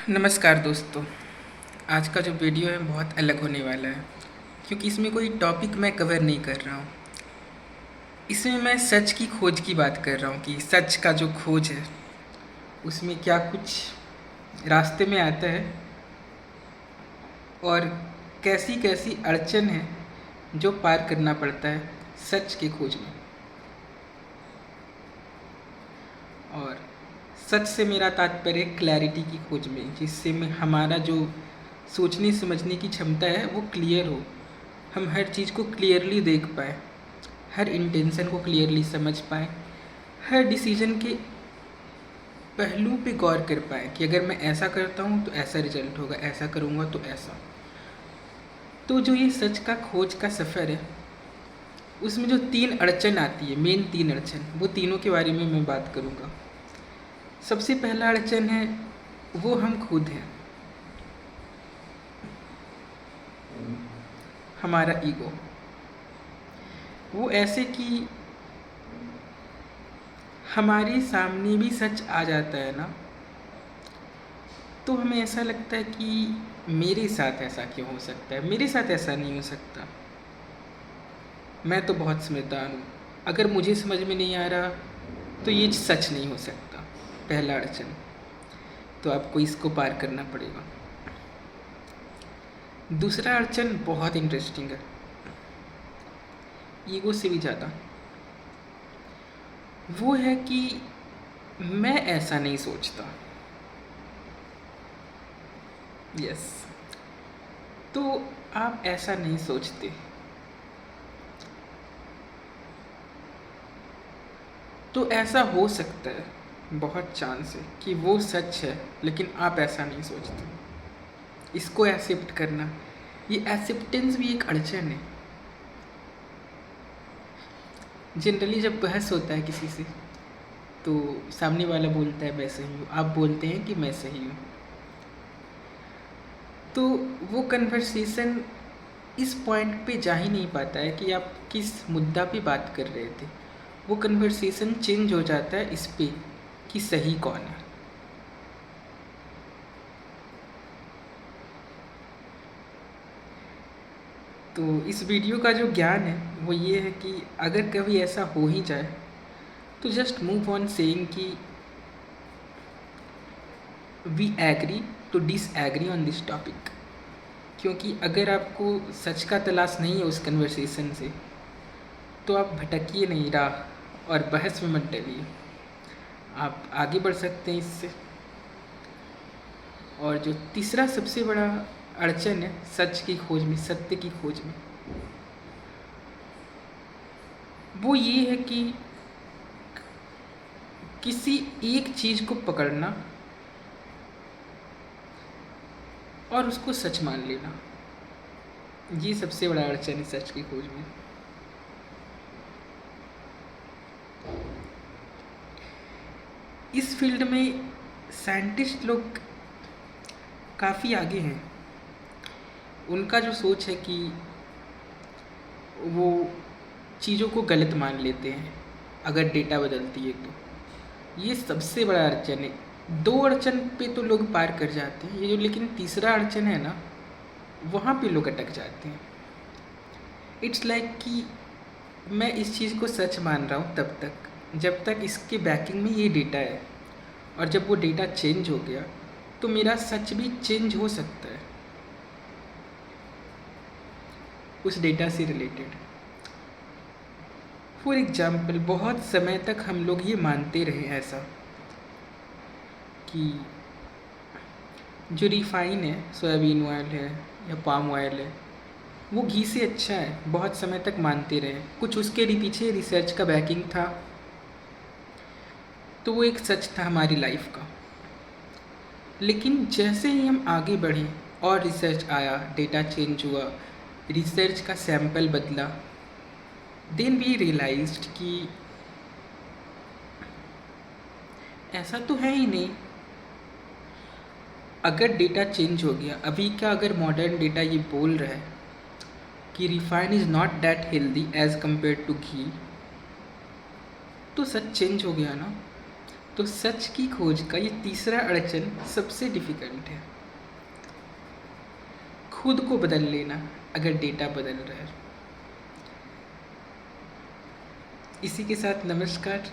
नमस्कार दोस्तों। आज का जो वीडियो है बहुत अलग होने वाला है, क्योंकि इसमें कोई टॉपिक मैं कवर नहीं कर रहा हूँ। इसमें मैं सच की खोज की बात कर रहा हूँ कि सच का जो खोज है उसमें क्या कुछ रास्ते में आता है और कैसी कैसी अड़चन है जो पार करना पड़ता है सच की खोज में। और सच से मेरा तात्पर्य क्लैरिटी की खोज में, जिससे में हमारा जो सोचने समझने की क्षमता है वो क्लियर हो, हम हर चीज़ को क्लियरली देख पाएँ, हर इंटेंशन को क्लियरली समझ पाएँ, हर डिसीजन के पहलू पे गौर कर पाएँ कि अगर मैं ऐसा करता हूँ तो ऐसा रिजल्ट होगा, ऐसा करूँगा तो ऐसा। तो जो ये सच का खोज का सफ़र है उसमें जो 3 अड़चन आती है, मेन 3 अड़चन, वो तीनों के बारे में मैं बात करूँगा। सबसे पहला अड़चन है वो हम खुद हैं, हमारा ईगो। वो ऐसे कि हमारे सामने भी सच आ जाता है ना, तो हमें ऐसा लगता है कि मेरे साथ ऐसा क्यों हो सकता है, मेरे साथ ऐसा नहीं हो सकता, मैं तो बहुत समझदार हूँ, अगर मुझे समझ में नहीं आ रहा तो ये सच नहीं हो सकता। पहला अड़चन, तो आपको इसको पार करना पड़ेगा। दूसरा अड़चन बहुत इंटरेस्टिंग है, ईगो से भी ज़्यादा। वो है कि मैं ऐसा नहीं सोचता। यस, तो आप ऐसा नहीं सोचते तो ऐसा हो सकता है, बहुत चांस है कि वो सच है लेकिन आप ऐसा नहीं सोचते। इसको एक्सेप्ट करना, ये एक्सेप्टेंस भी एक अड़चन है। जनरली जब बहस होता है किसी से तो सामने वाला बोलता है मैं सही हूँ, आप बोलते हैं कि मैं सही हूँ, तो वो कन्वर्सेशन इस पॉइंट पे जा ही नहीं पाता है कि आप किस मुद्दा पे बात कर रहे थे। वो कन्वर्सेशन चेंज हो जाता है इस पे कि सही कौन है। तो इस वीडियो का जो ज्ञान है वो ये है कि अगर कभी ऐसा हो ही जाए तो जस्ट मूव ऑन सेइंग कि we agree to disagree on this topic. क्योंकि अगर आपको सच का तलाश नहीं है उस कन्वर्सेशन से तो आप भटकिए नहीं राह और बहस में मत डलिए, आप आगे बढ़ सकते हैं इससे। और जो तीसरा सबसे बड़ा अड़चन है सच की खोज में, सत्य की खोज में, वो ये है कि किसी एक चीज़ को पकड़ना और उसको सच मान लेना, ये सबसे बड़ा अड़चन है सच की खोज में। इस फील्ड में साइंटिस्ट लोग काफ़ी आगे हैं। उनका जो सोच है कि वो चीज़ों को गलत मान लेते हैं अगर डेटा बदलती है तो। ये सबसे बड़ा अड़चन है। 2 अड़चन पे तो लोग पार कर जाते हैं, ये जो लेकिन तीसरा अड़चन है ना, वहाँ पे लोग अटक जाते हैं। इट्स लाइक कि मैं इस चीज़ को सच मान रहा हूँ तब तक जब तक इसके बैकिंग में ये डेटा है, और जब वो डेटा चेंज हो गया तो मेरा सच भी चेंज हो सकता है उस डेटा से रिलेटेड। फॉर एग्जाम्पल, बहुत समय तक हम लोग ये मानते रहे ऐसा कि जो रिफाइन है, सोयाबीन ऑयल है या पाम ऑयल है, वो घी से अच्छा है, बहुत समय तक मानते रहे। कुछ उसके पीछे रिसर्च का बैकिंग था, तो वो एक सच था हमारी लाइफ का। लेकिन जैसे ही हम आगे बढ़े और रिसर्च आया, डेटा चेंज हुआ, रिसर्च का सैंपल बदला, देन वी रियलाइज्ड कि ऐसा तो है ही नहीं। अगर डेटा चेंज हो गया, अभी का अगर मॉडर्न डेटा ये बोल रहा है कि refine is not that healthy as compare to ghee, तो सच चेंज हो गया ना। तो सच की खोज का ये तीसरा अड़चन सबसे डिफ़िकल्ट है, खुद को बदल लेना अगर डेटा बदल रहा है। इसी के साथ नमस्कार।